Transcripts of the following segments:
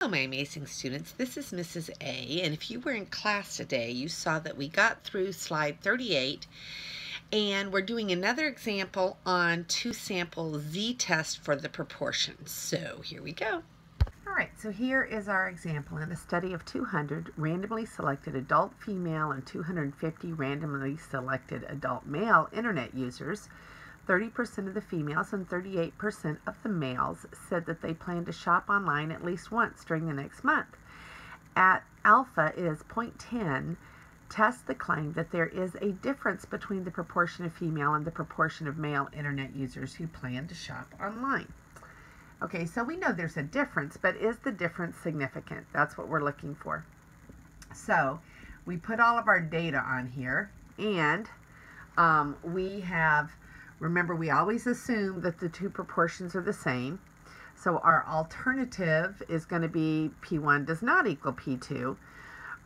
Hello, my amazing students. This is Mrs. A, and if you were in class today, you saw that we got through slide 38, and we're doing another example on two-sample z-test for the proportions. So here we go. All right, so here is our example. In a study of 200 randomly selected adult female and 250 randomly selected adult male internet users, 30% of the females and 38% of the males said that they plan to shop online at least once during the next month. At alpha is 0.10, test the claim that there is a difference between the proportion of female and the proportion of male internet users who plan to shop online. Okay, so we know there's a difference, but is the difference significant? That's what we're looking for. So we put all of our data on here, and we have, remember, we always assume that the two proportions are the same. So our alternative is going to be P1 does not equal P2.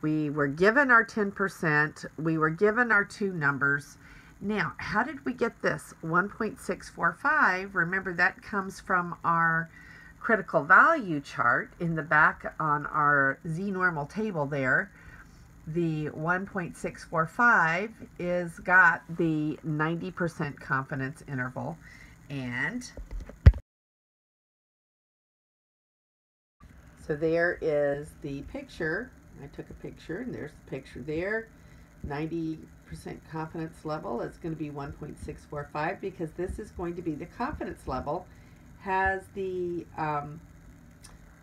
We were given our 10%. We were given our two numbers. Now, how did we get this 1.645? Remember, that comes from our critical value chart in the back on our z-normal table there. The 1.645 is got the 90% confidence interval, and so there is the picture. I took a picture, and there's the picture there. 90% confidence level is going to be 1.645 because this is going to be the confidence level has the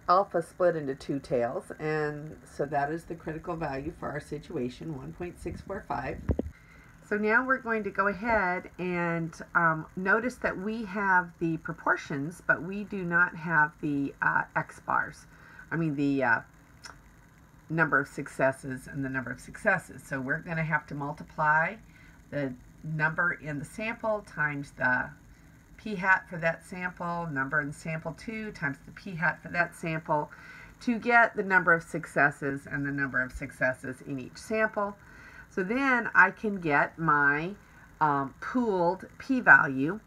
alpha split into two tails, and so that is the critical value for our situation, 1.645. So now we're going to go ahead and notice that we have the proportions, but we do not have the X bars. I mean the number of successes and the number of successes. So we're going to have to multiply the number in the sample times the p-hat for that sample, number in sample 2 times the p-hat for that sample, to get the number of successes and the number of successes in each sample. So then I can get my pooled p-value,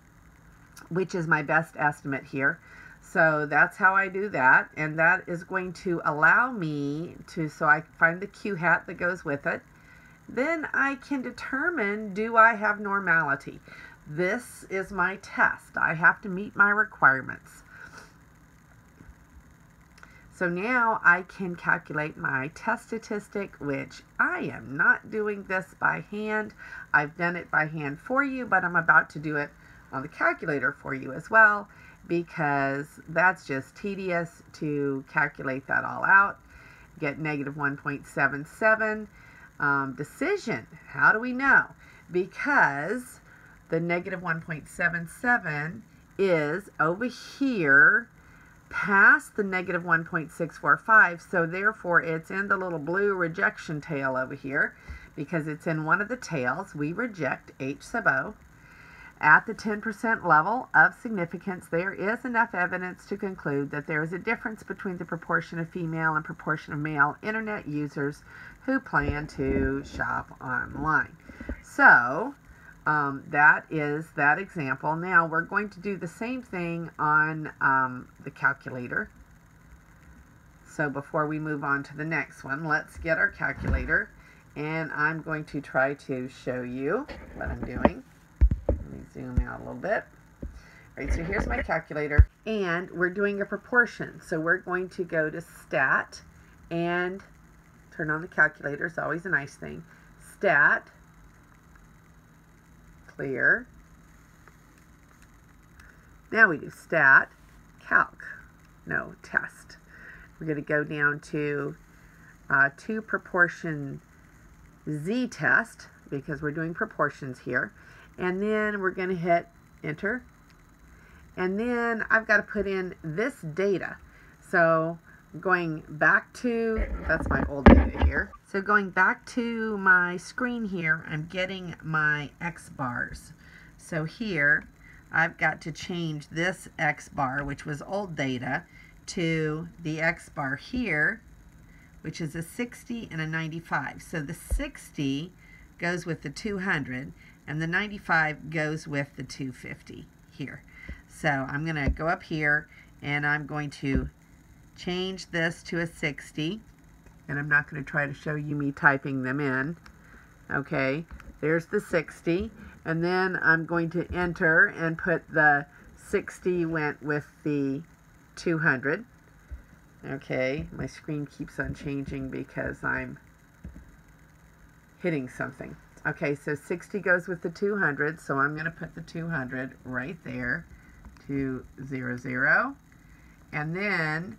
which is my best estimate here. So that's how I do that, and that is going to allow me to, so I find the q-hat that goes with it. Then I can determine, do I have normality? This is my test. I have to meet my requirements. So now I can calculate my test statistic, which I am not doing this by hand. I've done it by hand for you, but I'm about to do it on the calculator for you as well, because that's just tedious to calculate that all out. Get negative 1.77. Decision, how do we know? Because the negative 1.77 is over here past the negative 1.645, so therefore it's in the little blue rejection tail over here. Because it's in one of the tails, we reject H sub O. At the 10% level of significance, there is enough evidence to conclude that there is a difference between the proportion of female and proportion of male internet users who plan to shop online. So that is that example. Now we're going to do the same thing on the calculator. So before we move on to the next one, let's get our calculator, and I'm going to try to show you what I'm doing. Let me zoom out a little bit. All right, so here's my calculator, and we're doing a proportion. So we're going to go to Stat and turn on the calculator. It's always a nice thing. Stat, clear. Now we do Stat, Calc, no, Test. We're going to go down to two proportion z-test because we're doing proportions here. And then we're going to hit enter. And then I've got to put in this data. So going back to, that's my old data here. So going back to my screen here, I'm getting my X bars. So here, I've got to change this X bar, which was old data, to the X bar here, which is a 60 and a 95. So the 60 goes with the 200, and the 95 goes with the 250 here. So I'm going to go up here, and I'm going to change this to a 60, and I'm not going to try to show you me typing them in. Okay, there's the 60, and then I'm going to enter and put the 60 went with the 200. Okay, my screen keeps on changing because I'm hitting something. Okay, so 60 goes with the 200, so I'm going to put the 200 right there, 200. And then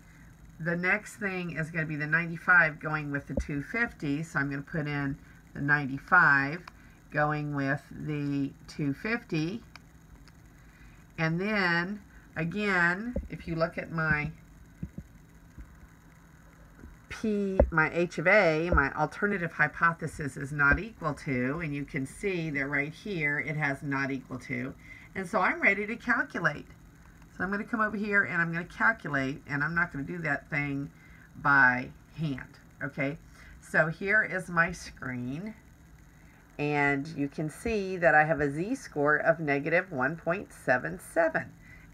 the next thing is going to be the 95 going with the 250, so I'm going to put in the 95 going with the 250. And then, again, if you look at my my H of A, my alternative hypothesis is not equal to, and you can see that right here it has not equal to. And so I'm ready to calculate. So I'm going to come over here and I'm going to calculate, and I'm not going to do that thing by hand. Okay, so here is my screen, and you can see that I have a z-score of negative 1.77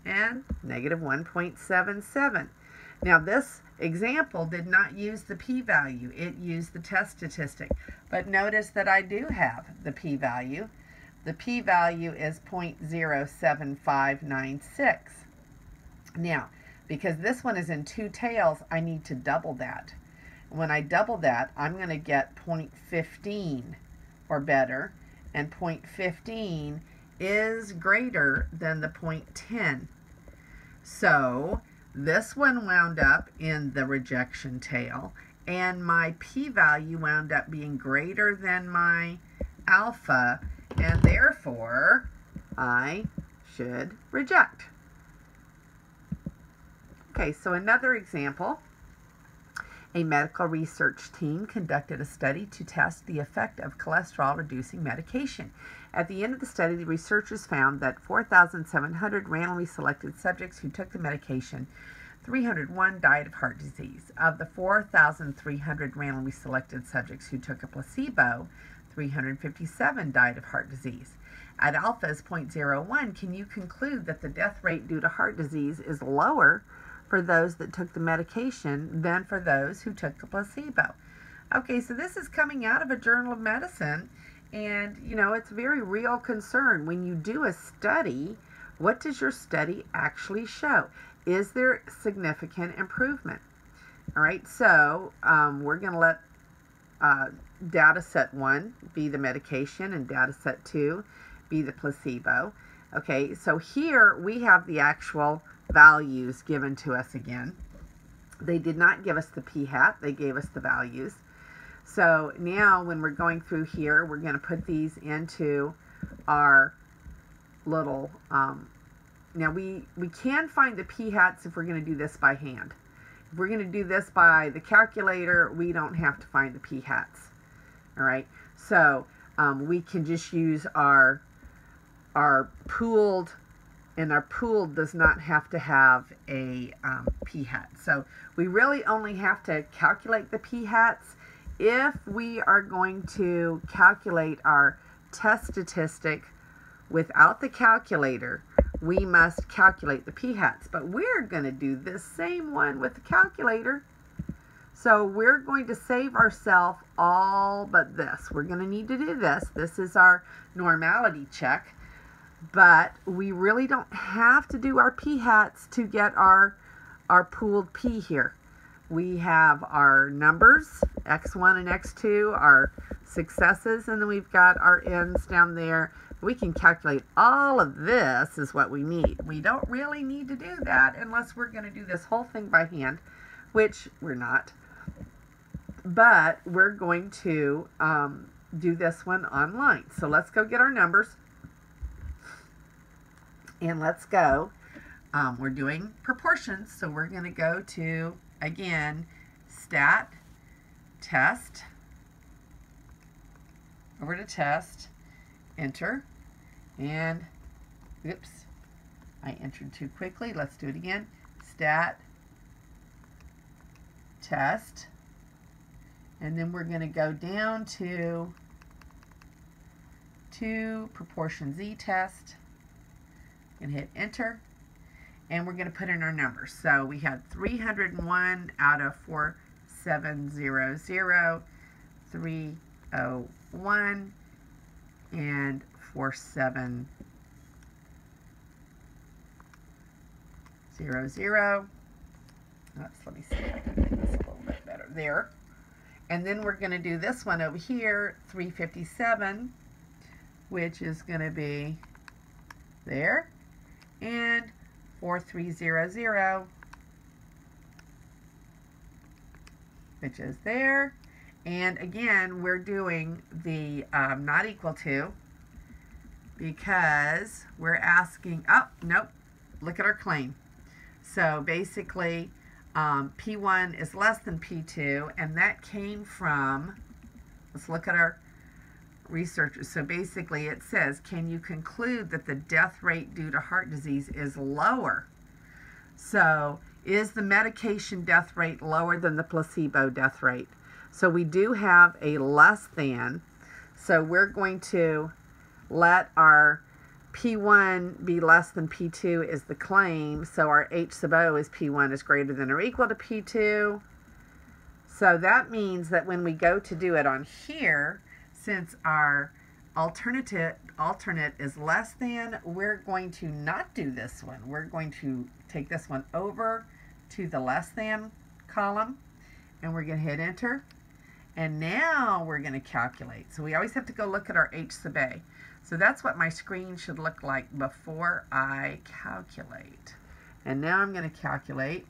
and negative 1.77. Now this example did not use the p-value, it used the test statistic. But notice that I do have the p-value. The p-value is 0.07596. Now, because this one is in two tails, I need to double that. When I double that, I'm going to get 0.15 or better, and 0.15 is greater than the 0.10. So this one wound up in the rejection tail, and my p-value wound up being greater than my alpha, and therefore I should reject. Okay, so another example. A medical research team conducted a study to test the effect of cholesterol-reducing medication. At the end of the study, the researchers found that 4,700 randomly selected subjects who took the medication, 301 died of heart disease. Of the 4,300 randomly selected subjects who took a placebo, 357 died of heart disease. At alpha is 0.01, can you conclude that the death rate due to heart disease is lower for those that took the medication than for those who took the placebo? Okay, so this is coming out of a journal of medicine, and you know, it's a very real concern. When you do a study, what does your study actually show? Is there significant improvement? All right, so we're going to let data set 1 be the medication and data set 2 be the placebo. Okay, so here we have the actual values given to us again. They did not give us the p-hat, they gave us the values. So now when we're going through here, we're going to put these into our little, now we can find the p-hats if we're going to do this by hand. If we're going to do this by the calculator, we don't have to find the p-hats. All right, so we can just use our pooled, and our pooled does not have to have a p-hat. So we really only have to calculate the p-hats if we are going to calculate our test statistic without the calculator. We must calculate the p-hats, but we're going to do this same one with the calculator. So we're going to save ourselves all but this. We're going to need to do this. This is our normality check. But we really don't have to do our p-hats to get our pooled p here. We have our numbers, x1 and x2, our successes, and then we've got our n's down there. We can calculate all of this is what we need. We don't really need to do that unless we're going to do this whole thing by hand, which we're not. But we're going to do this one online. So let's go get our numbers. And let's go, we're doing proportions, so we're going to go to, again, stat, test, over to test, enter, and, oops, I entered too quickly. Let's do it again. Stat, test, and then we're going to go down to proportion z test, and hit enter, and we're going to put in our numbers. So we had 301 out of 4700, 301, and 4700. Let me see if I can make this a little bit better. There. And then we're going to do this one over here, 357, which is going to be there, and 4300, which is there. And again, we're doing the not equal to, because we're asking, oh, nope, look at our claim. So basically, P1 is less than P2, and that came from, let's look at our researchers. So basically it says, can you conclude that the death rate due to heart disease is lower? So is the medication death rate lower than the placebo death rate? So we do have a less than, so we're going to let our P1 be less than P2 is the claim, so our H sub O is P1 is greater than or equal to P2. So that means that when we go to do it on here, since our alternate is less than, we're going to not do this one. We're going to take this one over to the less than column, and we're going to hit enter. And now we're going to calculate. So we always have to go look at our H sub A. So that's what my screen should look like before I calculate. And now I'm going to calculate,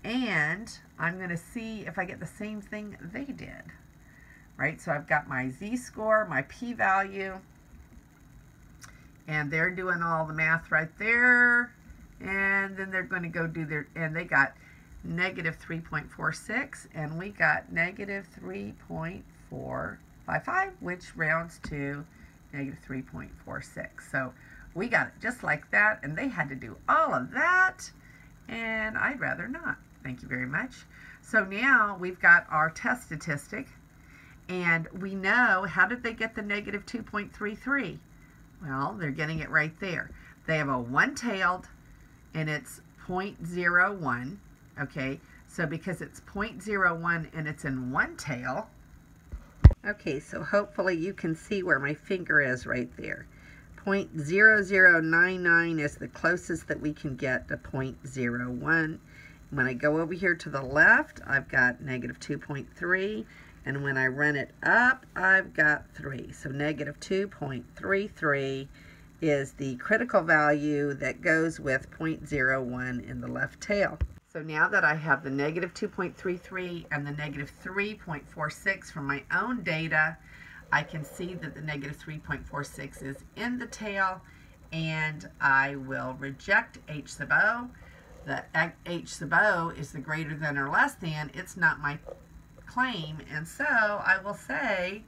and I'm going to see if I get the same thing they did. Right, so I've got my z-score, my p-value, and they're doing all the math right there. And then they're going to go do their, and they got negative 3.46, and we got negative 3.455, which rounds to negative 3.46. So we got it just like that, and they had to do all of that, and I'd rather not. Thank you very much. So now we've got our test statistic, and we know, how did they get the negative 2.33? Well, they're getting it right there. They have a one-tailed, and it's 0.01, okay? So because it's 0.01 and it's in one tail, okay, so hopefully you can see where my finger is right there. 0.0099 is the closest that we can get to 0.01. When I go over here to the left, I've got negative 2.3, and when I run it up, I've got 3. So negative 2.33 is the critical value that goes with 0.01 in the left tail. So now that I have the negative 2.33 and the negative 3.46 from my own data, I can see that the negative 3.46 is in the tail, and I will reject H sub O. The H sub O is the greater than or less than. It's not my claim, and so I will say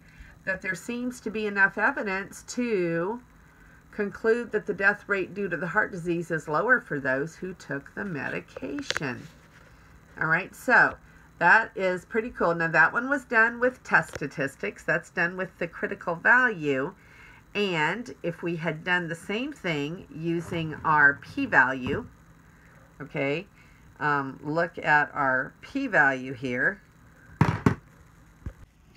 that there seems to be enough evidence to conclude that the death rate due to the heart disease is lower for those who took the medication. All right, so that is pretty cool. Now that one was done with test statistics. That's done with the critical value. And if we had done the same thing using our p-value, okay, look at our p-value here.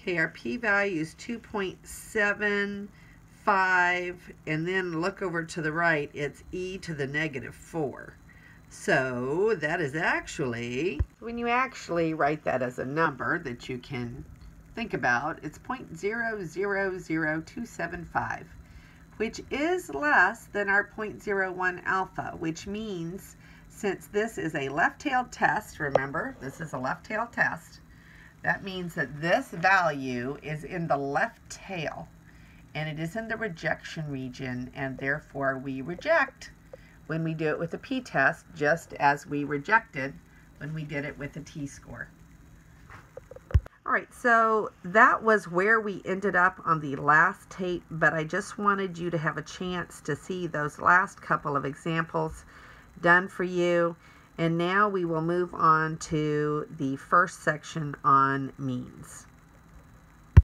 Okay, our p-value is 2.75, and then look over to the right, it's e to the negative 4. So that is actually, when you actually write that as a number that you can think about, it's 0.000275, which is less than our 0.01 alpha, which means since this is a left-tailed test, remember, this is a left-tailed test, that means that this value is in the left tail, and it is in the rejection region, and therefore we reject when we do it with a p-test, just as we rejected when we did it with a t-score. All right, so that was where we ended up on the last tape, but I just wanted you to have a chance to see those last couple of examples done for you. And now we will move on to the first section on means.